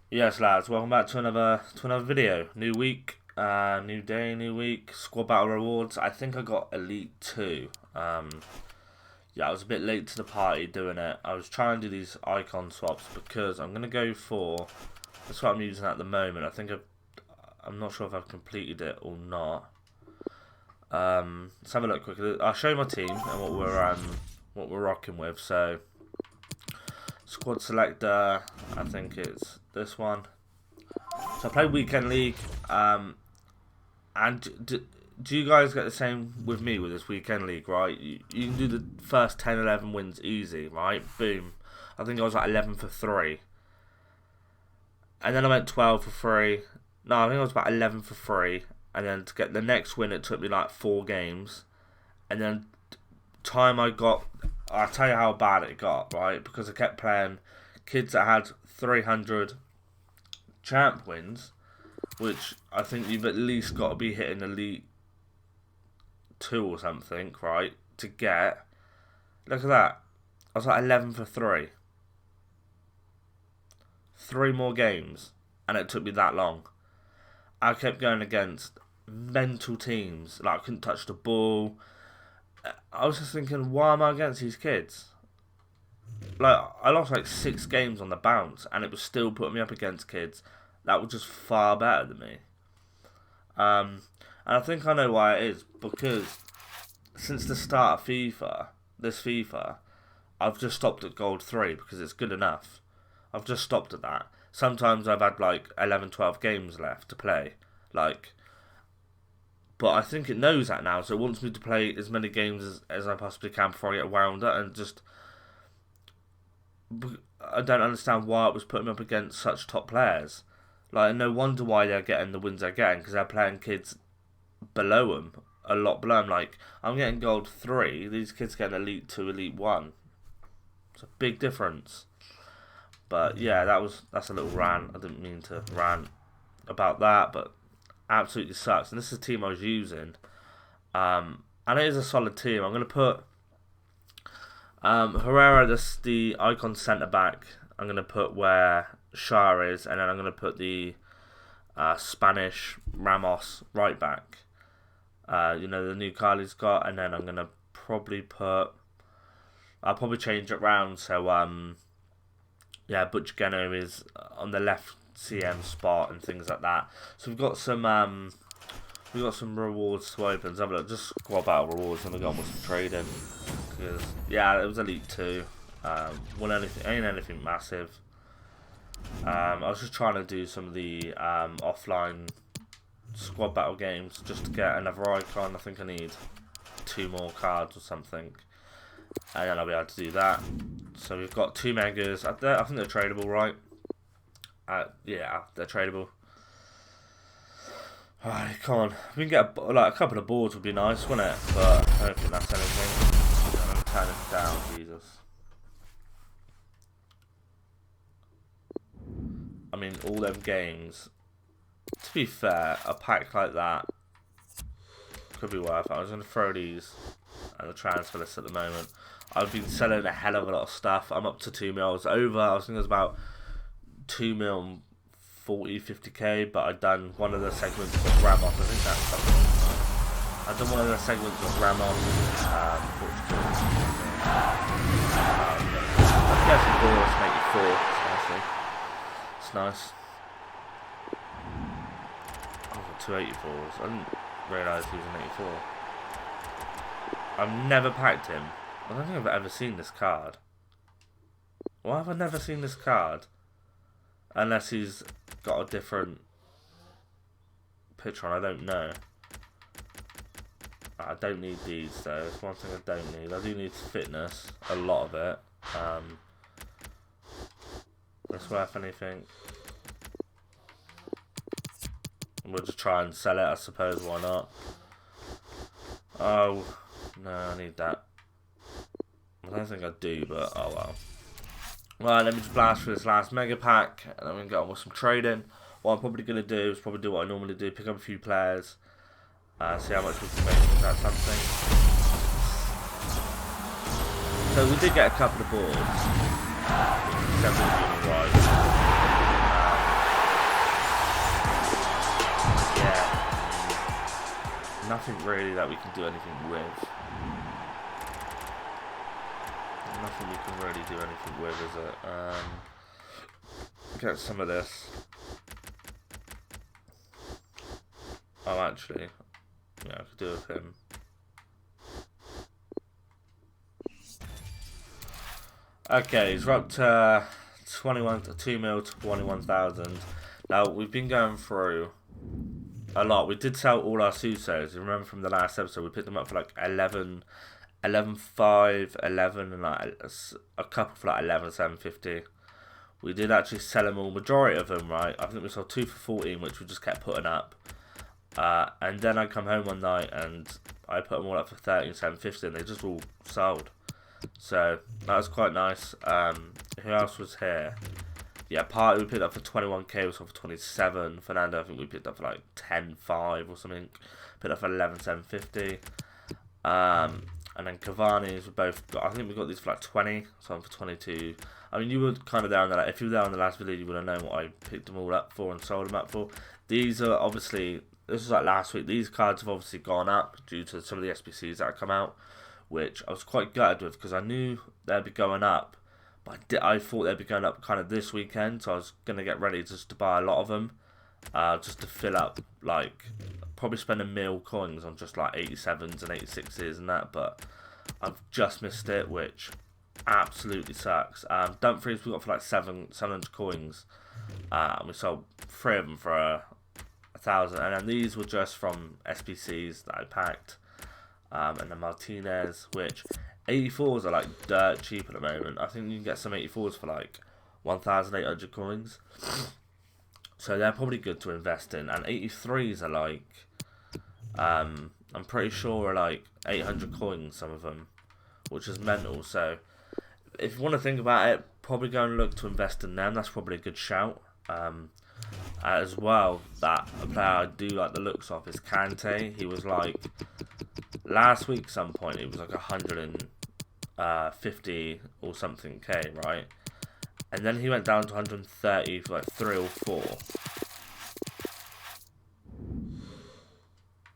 Yes, lads, welcome back to another video. New week, new day, new week. Squad battle rewards. I think I got Elite 2. Yeah, I was a bit late to the party doing it. I was trying to do these icon swaps because I'm gonna go for. That's what I'm using at the moment. I'm not sure if I've completed it or not. Let's have a look quickly. I'll show you my team and what we're rocking with. So, squad selector. I think it's this one. So I play Weekend League, and do you guys get the same with me with this Weekend League, right? You can do the first 10, 11 wins easy, right? Boom. I think I was like 11 for 3. And then I went 12 for 3. No, I think I was about 11 for 3. And then to get the next win, it took me like 4 games. And then time I got, I'll tell you how bad it got, right? Because I kept playing kids that had 300 champ wins, which I think you've at least got to be hitting Elite 2 or something, right, to get. Look at that. I was like 11 for 3. 3 more games, and it took me that long. I kept going against mental teams. Like, I couldn't touch the ball. I was just thinking, why am I against these kids? Like, I lost like 6 games on the bounce, and it was still putting me up against kids that were just far better than me. And I think I know why it is, because since the start of this FIFA, I've just stopped at gold 3 because it's good enough. I've just stopped at that. Sometimes I've had like 11, 12 games left to play. But I think it knows that now, so it wants me to play as many games as I possibly can before I get wound up, and just I don't understand why it was putting me up against such top players. Like, no wonder why they're getting the wins they're getting, because they're playing kids below them, a lot below them. Like, I'm getting gold 3, these kids getting Elite 2, Elite 1. It's a big difference. But yeah, that's a little rant. I didn't mean to rant about that, but absolutely sucks. And this is the team I was using. And it is a solid team. I'm going to put Herrera, the icon centre back. I'm going to put where Shah is, and then I'm going to put the Spanish Ramos right back. The new card he's got, and then I'm going to probably I'll probably change it round. So, Butch Geno is on the left CM spot and things like that. So we've got some rewards to open. Let's have a look. Just squad battle rewards, and we've got with some trading. Because it was Elite 2. Ain't anything massive. I was just trying to do some of the offline squad battle games just to get another icon. I think I need 2 more cards or something, and then I'll be able to do that. So we've got 2 megas. I think they're tradable, right? Yeah, they're tradable. Alright, come on. We can get a couple of boards would be nice, wouldn't it? But I don't think that's anything. I'm going to turn it down, Jesus. I mean, all them games. To be fair, a pack like that could be worth it. I was going to throw these at the transfer list at the moment. I've been selling a hell of a lot of stuff. I'm up to 2 mils over. I was thinking it was about 2 mil 40, 50k, but I've done one of the segments with Ramos. I think that's something. I've done one of the segments with Ramos. I guess the ball is 84. It's nice. I've got 2 84s. I didn't realise he was an 84. I've never packed him. I don't think I've ever seen this card. Why have I never seen this card? Unless he's got a different picture on, I don't know. I don't need these though, it's one thing I don't need. I do need fitness, a lot of it. That's worth anything. We'll just try and sell it, I suppose, why not? Oh, no, I need that. I don't think I do, but oh well. Well, let me just blast through this last mega pack, and then we can get on with some trading. What I'm probably going to do is probably do what I normally do, pick up a few players, see how much we can make. Is that something? So we did get a couple of boards, which is definitely right. nothing really that we can do anything with. Nothing we can really do anything with, is it? Get some of this. Oh, actually, yeah, I could do with him. Okay, he's up to 2 mil to 21,000. Now, we've been going through a lot. We did sell all our Susos. You remember from the last episode, we picked them up for like 11, 11.5, 11, and like a couple for like 11,750. We did actually sell them all, majority of them, right? I think we sold 2 for 14, which we just kept putting up. And then I come home one night and I put them all up for 13,750, and they just all sold. So that was quite nice. Who else was here? Yeah, Party we picked up for 21k, we sold for 27. Fernando, I think we picked up for like 10.5 or something. Picked up for 11,750. And then Cavani's we both got, I think we got these for like 20, so for 22. I mean, you were kind of there on the, if you were there on the last video, you would have known what I picked them all up for and sold them up for. These are obviously, this was like last week, these cards have obviously gone up due to some of the SBCs that have come out, which I was quite gutted with because I knew they'd be going up, but I thought they'd be going up kind of this weekend, so I was going to get ready just to buy a lot of them, just to fill up, like, probably spend $1 million coins on just like 87s and 86s and that, but I've just missed it, which absolutely sucks. Dumfries we got for like 700 coins, and we sold 3 of them for 1,000, and then these were just from SBCs that I packed. And then Martinez, which 84s are like dirt cheap at the moment. I think you can get some 84s for like 1,800 coins. So they're probably good to invest in. And 83s are like, I'm pretty sure are like 800 coins, some of them, which is mental. So if you want to think about it, probably go and look to invest in them. That's probably a good shout. As well, that a player I do like the looks of is Kante. He was like, last week some point, it was like 150 or something K, right? And then he went down to 130 for like 3 or 4.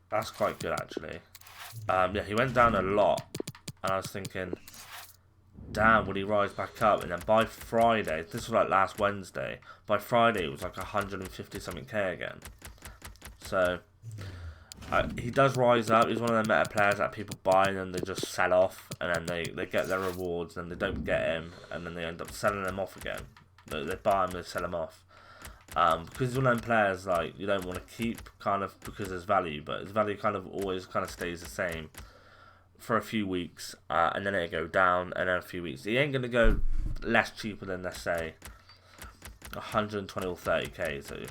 That's quite good, actually. Yeah, he went down a lot, and I was thinking, damn, will he rise back up? And then by Friday, this was like last Wednesday, by Friday it was like 150 something K again. So he does rise up. He's one of the meta players that people buy and then they just sell off, and then they get their rewards and they don't get him, and then they end up selling them off again. They buy him, they sell him off. Because he's one of them players like you don't want to keep kind of because there's value, but his value kind of always kind of stays the same for a few weeks, and then it'll go down, and then a few weeks. He ain't going to go less cheaper than, let's say, 120 or 30k. So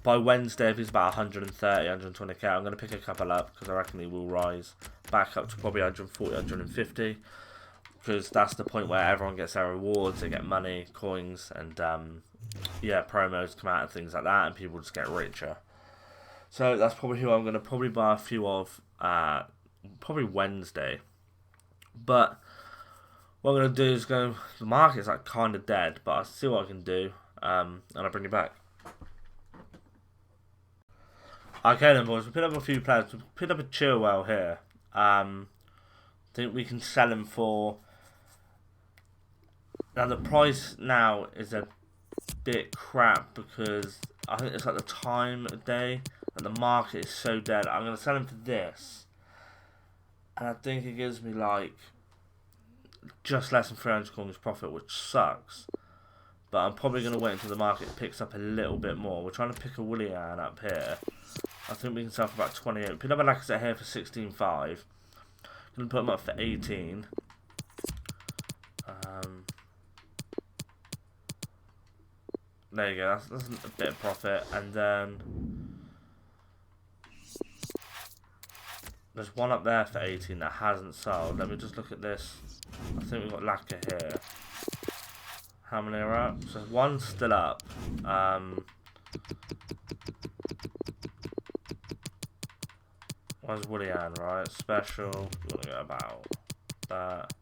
by Wednesday, if he's about 130, 120k, I'm going to pick a couple up because I reckon he will rise back up to probably 140, 150. Because that's the point where everyone gets their rewards, they get money, coins, and yeah, promos come out and things like that, and people just get richer. So that's probably who I'm going to probably buy a few of. Probably Wednesday, but what I'm going to do is go, the market's like kind of dead, but I'll see what I can do, and I'll bring you back. Okay then boys, we picked up a few players. We picked up a Chilwell here. Think we can sell him for, now the price now is a bit crap because I think it's like the time of day and the market is so dead. I'm going to sell him for this. And I think it gives me like just less than 300 coins profit, which sucks. But I'm probably going to wait until the market picks up a little bit more. We're trying to pick a Willian up here. I think we can sell for about 28. Pick up a Lacazette here for 16.5. Going to put him up for 18. There you go. That's a bit of profit. And then there's one up there for 18 that hasn't sold. Let me just look at this. I think we've got Lacquer here. How many are up? So one's still up. One's Willian, right? Special. You want to go about that.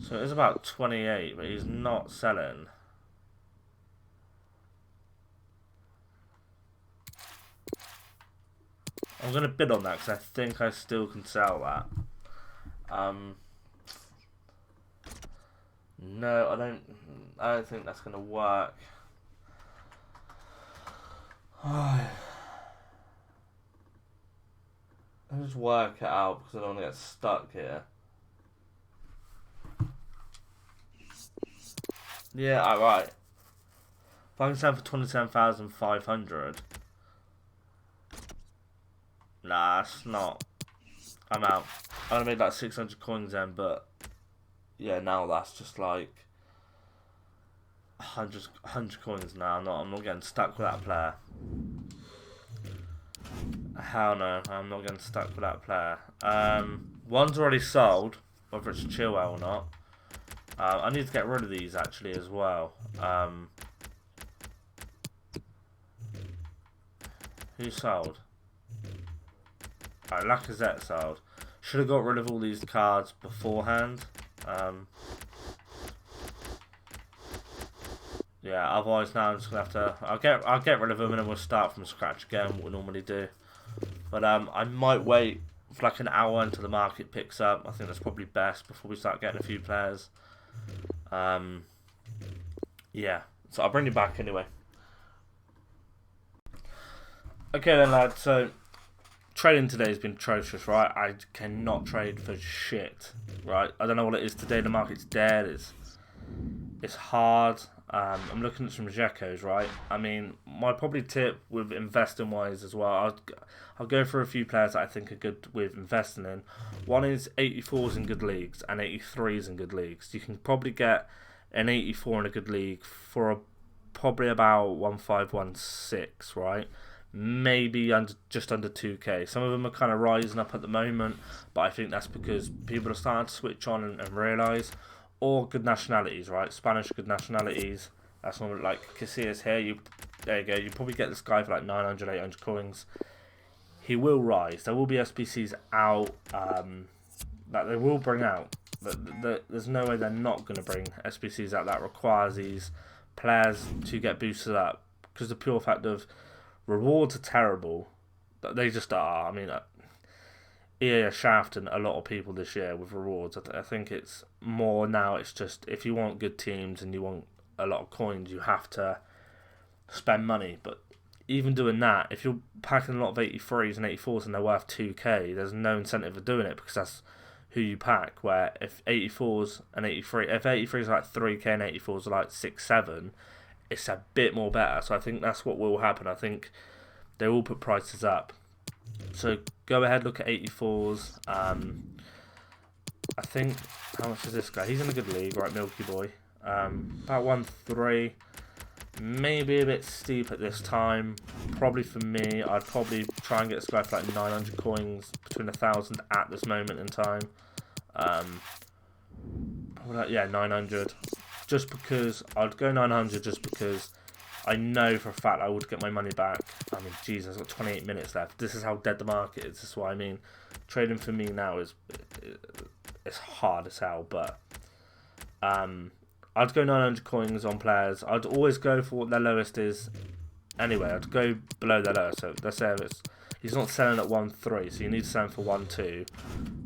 So it is about 28, but he's not selling. I'm going to bid on that because I think I still can sell that. No, I don't think that's going to work. I'll just work it out because I don't want to get stuck here. Yeah, alright. If I can sell for 27,500. Nah, it's not. I'm out. I'm gonna make like 600 coins then, but yeah, now that's just like 100 coins now. I'm not getting stuck with that player. Hell no, I'm not getting stuck with that player. One's already sold, whether it's Chilwell or not. I need to get rid of these actually as well. Who sold? Alright, Lacazette sold. Should have got rid of all these cards beforehand. Yeah, otherwise now I'm just gonna have to. I'll get rid of them and then we'll start from scratch again. What we normally do. But I might wait for like an hour until the market picks up. I think that's probably best before we start getting a few players. Yeah, so I'll bring you back anyway. Okay then, lads. So trading today has been atrocious, right? I cannot trade for shit, right? I don't know what it is today. The market's dead. It's hard. I'm looking at some Gekos, right? I mean, my probably tip with investing wise as well, I'll go for a few players that I think are good with investing in. One is 84s in good leagues and 83s in good leagues. You can probably get an 84 in a good league for probably about 1516, right? Maybe just under 2k. Some of them are kind of rising up at the moment, but I think that's because people are starting to switch on and realise. Or good nationalities, right? Spanish good nationalities. That's one like Casillas here. There you go. You probably get this guy for like 900, 800 coins. He will rise. There will be SBCs out that they will bring out. There's no way they're not going to bring SBCs out that requires these players to get boosted up. Because the pure fact of rewards are terrible. They just are. I mean, EA are shafting a lot of people this year with rewards. I think it's more now. It's just if you want good teams and you want a lot of coins, you have to spend money. But even doing that, if you're packing a lot of 83s and 84s and they're worth 2k, there's no incentive of doing it because that's who you pack. Where if 84s and 83, if 83s are like 3k and 84s are like 6, 7, it's a bit more better. So I think that's what will happen. I think they will put prices up. So go ahead, look at 84s. I think, how much is this guy? He's in a good league, right, Milky Boy. About 1.3. Maybe a bit steep at this time. Probably for me, I'd probably try and get this guy for like 900 coins, between 1,000 at this moment in time. Yeah, 900. Just because, I'd go 900 just because I know for a fact I would get my money back. I mean, Jesus, I've got 28 minutes left. This is how dead the market is. This is what I mean. Trading for me now is it's hard as hell, but I'd go 900 coins on players. I'd always go for what their lowest is. Anyway, I'd go below their lowest. So let's say he's not selling at 1.3, so you need to sell him for 1.2.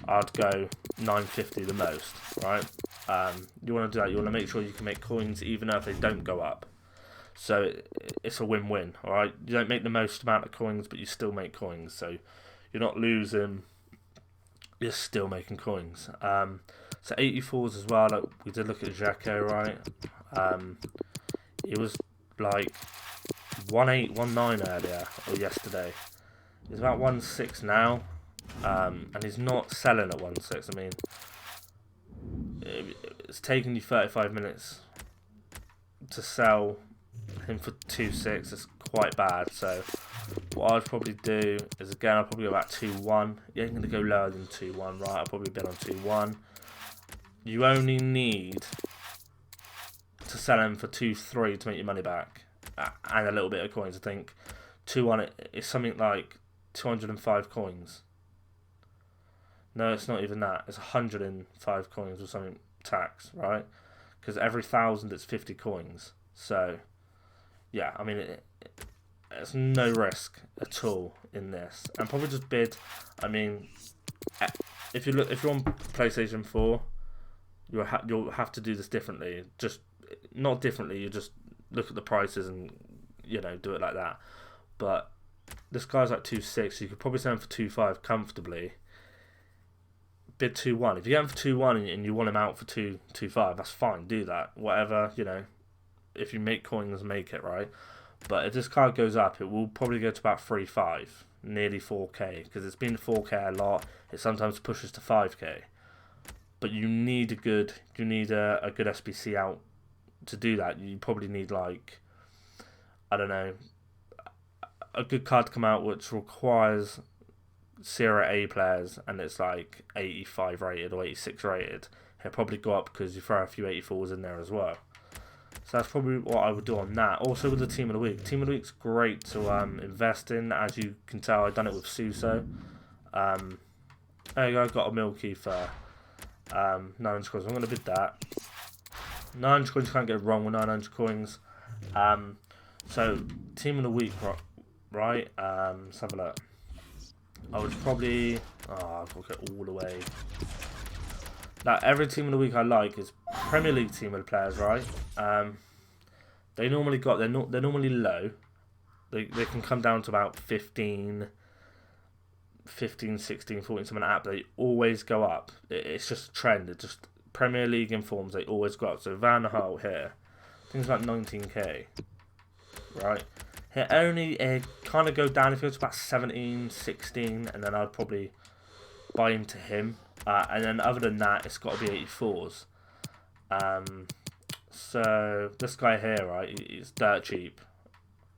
I'd go 950 the most, right? You want to do that. You want to make sure you can make coins even if they don't go up. So it's a win-win, alright? You don't make the most amount of coins, but you still make coins. So you're not losing, you're still making coins. So 84s as well, like we did look at Xhaka, right? It was like 1.8, 1.9 earlier, or yesterday. He's about 1.6 now, and he's not selling at 1.6. I mean, it's taken you 35 minutes to sell him for 2.6. It's quite bad. So what I'd probably do is, again, I'll probably go about 2.1. You ain't going to go lower than 2.1, right? I'll probably bid on 2.1. You only need to sell him for 2.3 to make your money back, and a little bit of coins. I think 2.1 is something like 205 coins. No, it's not even that. It's 105 coins or something tax, right? Because every 1,000 it's 50 coins. So yeah, I mean, there's no risk at all in this, and probably just bid. I mean, if you're on PlayStation 4, you'll have to do this differently. Just not differently. You just look at the prices and do it like that. But this guy's like 2.6. You could probably sell him for 2.5 comfortably. Bid 2.1. If you get him for 2.1 and you want him out for 2.5, that's fine. Do that. Whatever, if you make coins, make it, right? But if this card goes up, it will probably go to about 3.5, nearly 4k, because it's been 4k a lot. It sometimes pushes to 5k. But you need a good SBC out to do that. You probably need, like, I don't know, a good card to come out which requires Serie A players, and it's like 85 rated or 86 rated. It'll probably go up because you throw a few 84s in there as well. So that's probably what I would do on that. Also with the Team of the Week. Team of the Week's great to invest in. As you can tell, I've done it with Suso. There you go, I've got a Milky for 900 coins. I'm going to bid that. 900 coins, you can't get wrong with 900 coins. So, Team of the Week, right? Let's have a look. I would probably... I'll get all the way... Now, every Team of the Week I like is Premier League team of the players, right? They normally they're normally low. They can come down to about 15, 16, 14, something like that. They always go up. It's just a trend. It's just Premier League informs they always go up. So Van Gaal here, I think it's about 19k, right? It kind of go down if it goes about 17, 16, and then I'd probably buy into him. And then other than that, it's got to be 84s. So this guy here, right, he's dirt cheap.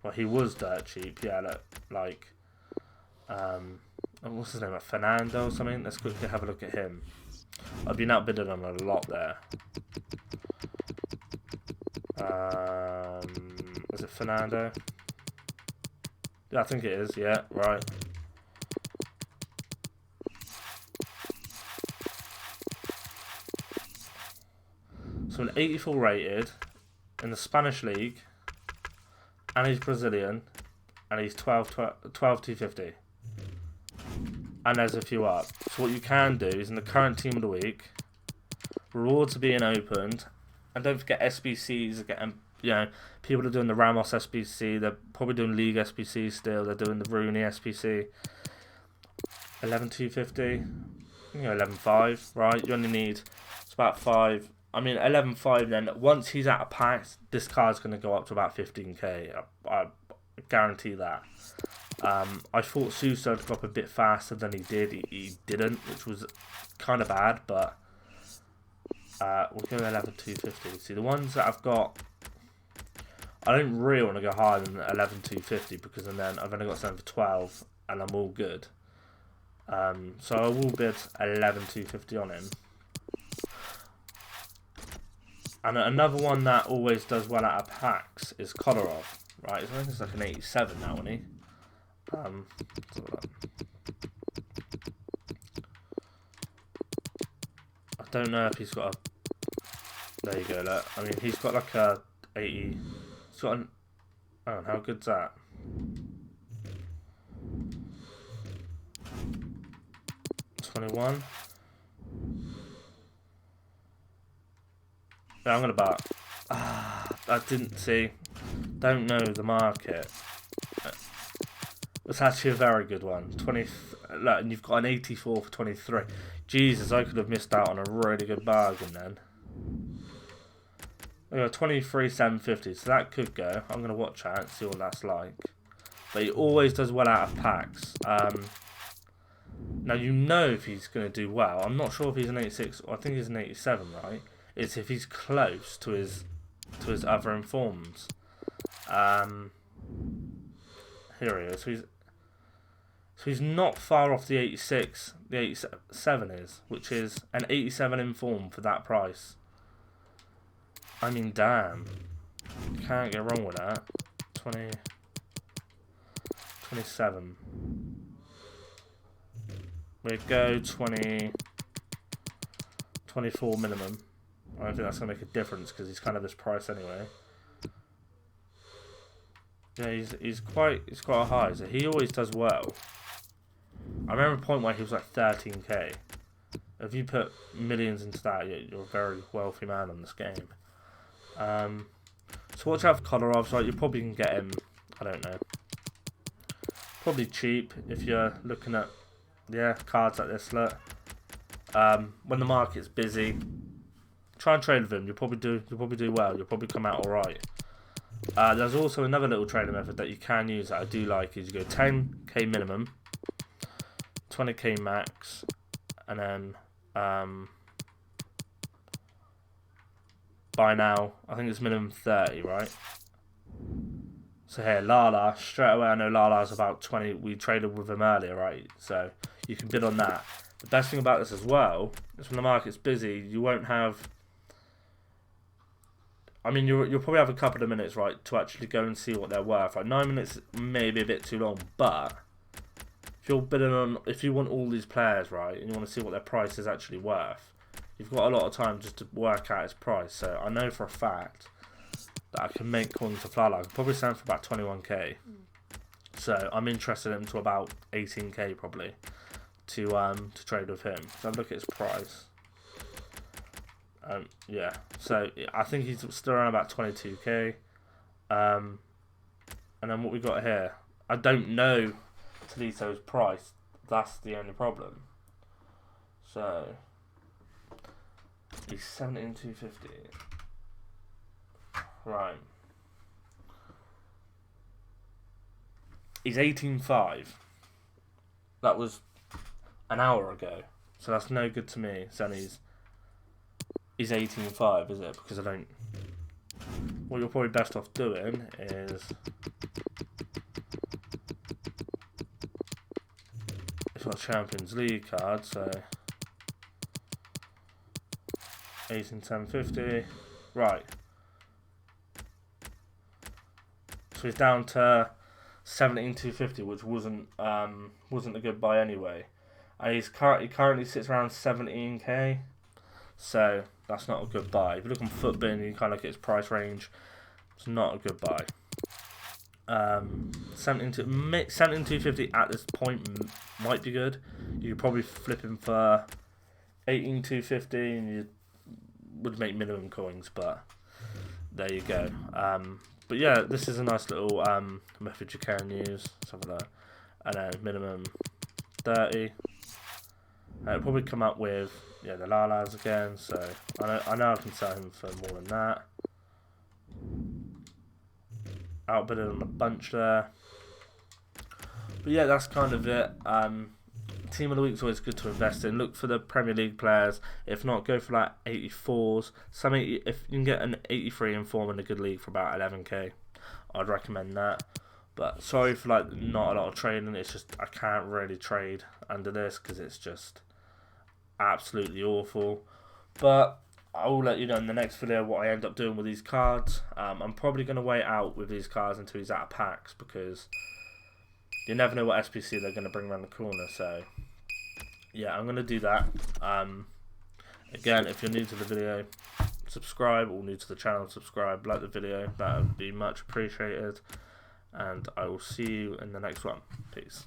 Well, he was dirt cheap. Yeah, look, like, what's his name, like Fernando or something? Let's quickly have a look at him. I've been outbidding on a lot there. Is it Fernando? Yeah, I think it is. Yeah, right. So an 84 rated in the Spanish league, and he's Brazilian, and he's 250. And there's a few up. So what you can do is in the current Team of the Week, rewards are being opened, and don't forget SBCs are getting, people are doing the Ramos SBC, they're probably doing League SBC still, they're doing the Rooney SBC. 11,250, 11.5, right? You only need, it's about 5. I mean, 11.5 then, once he's out of packs, this card's going to go up to about 15k. I guarantee that. I thought Suso would go up a bit faster than he did. He didn't, which was kind of bad, but we'll go 11,250. See, the ones that I've got, I don't really want to go higher than 11,250 because then I've only got something for 12 and I'm all good. So I will bid 11,250 on him. And another one that always does well out of packs is Kolarov, right? I think it's like an 87 now, isn't he? I don't know if he's got a... There you go, look. I mean, he's got like a 80... He's got an... Oh, how good's that? $21. Yeah, I'm going to bet. I didn't see. Don't know the market. It's actually a very good one. 20. Look, and you've got an 84 for 23. Jesus, I could have missed out on a really good bargain then. We got 23,750, so that could go. I'm going to watch that and see what that's like. But he always does well out of packs. Now you know if he's going to do well. I'm not sure if he's an 86. Or I think he's an 87, right? It's if he's close to his other informs. Here he is. So he's not far off the 86. The 87 is, which is an 87 inform for that price. I mean, damn. Can't get wrong with that. 27. We go 24 minimum. I don't think that's going to make a difference because he's kind of this price anyway. Yeah, he's quite high, so he always does well. I remember a point where he was like 13k. If you put millions into that, you're a very wealthy man on this game. So watch out for Kolarov, right? You probably can get him, I don't know, probably cheap if you're looking at, cards like this, look. When the market's busy, try and trade with him. You'll probably do well. You'll probably come out alright. There's also another little trading method that you can use that I do like, is you go 10k minimum, 20k max, and then by now I think it's minimum 30, right? So here, Lala, straight away I know Lala's about 20. We traded with him earlier, right? So you can bid on that. The best thing about this as well is when the market's busy, you won't have, I mean, you'll probably have a couple of minutes, right, to actually go and see what they're worth. Like 9 minutes may be a bit too long, but if you're bidding on, if you want all these players, right, and you want to see what their price is actually worth, you've got a lot of time just to work out its price. So I know for a fact that I can make coins of Flala. I could probably sell him for about 21k. So I'm interested in him to about 18k probably to trade with him. So look at his price. Yeah, so I think he's still around about 22k. And then what we got here, I don't know Tolito's price. That's the only problem. So he's 17,250. Right. He's 18.5. That was an hour ago, so that's no good to me. So he's 18.5, is it? Because I don't. What you're probably best off doing is, it's got a Champions League card, so 18,750. Right. So he's down to 17,250, which wasn't a good buy anyway. And he currently sits around 17k, so that's not a good buy. If you look on Footbin, you kind of get his price range. It's not a good buy. 17,250 at this point might be good. You could probably flip him for 18,250, and you would make minimum coins. But there you go. But yeah, this is a nice little method you can use. Something like that. And then minimum 30. It'll probably come up with the Lalas again. So I know I can sell him for more than that. Outbidded on a bunch there. But yeah, that's kind of it. Team of the week is always good to invest in. Look for the Premier League players. If not, go for like 84s. If you can get an 83 in form in a good league for about 11k, I'd recommend that. But sorry for like not a lot of trading. It's just I can't really trade under this because it's just absolutely awful. But I will let you know in the next video what I end up doing with these cards. I'm probably going to wait out with these cards until he's out of packs, because you never know what SPC they're going to bring around the corner. So yeah, I'm going to do that. Again, if you're new to the video, subscribe, or new to the channel, subscribe, like the video. That would be much appreciated. And I will see you in the next one. Peace.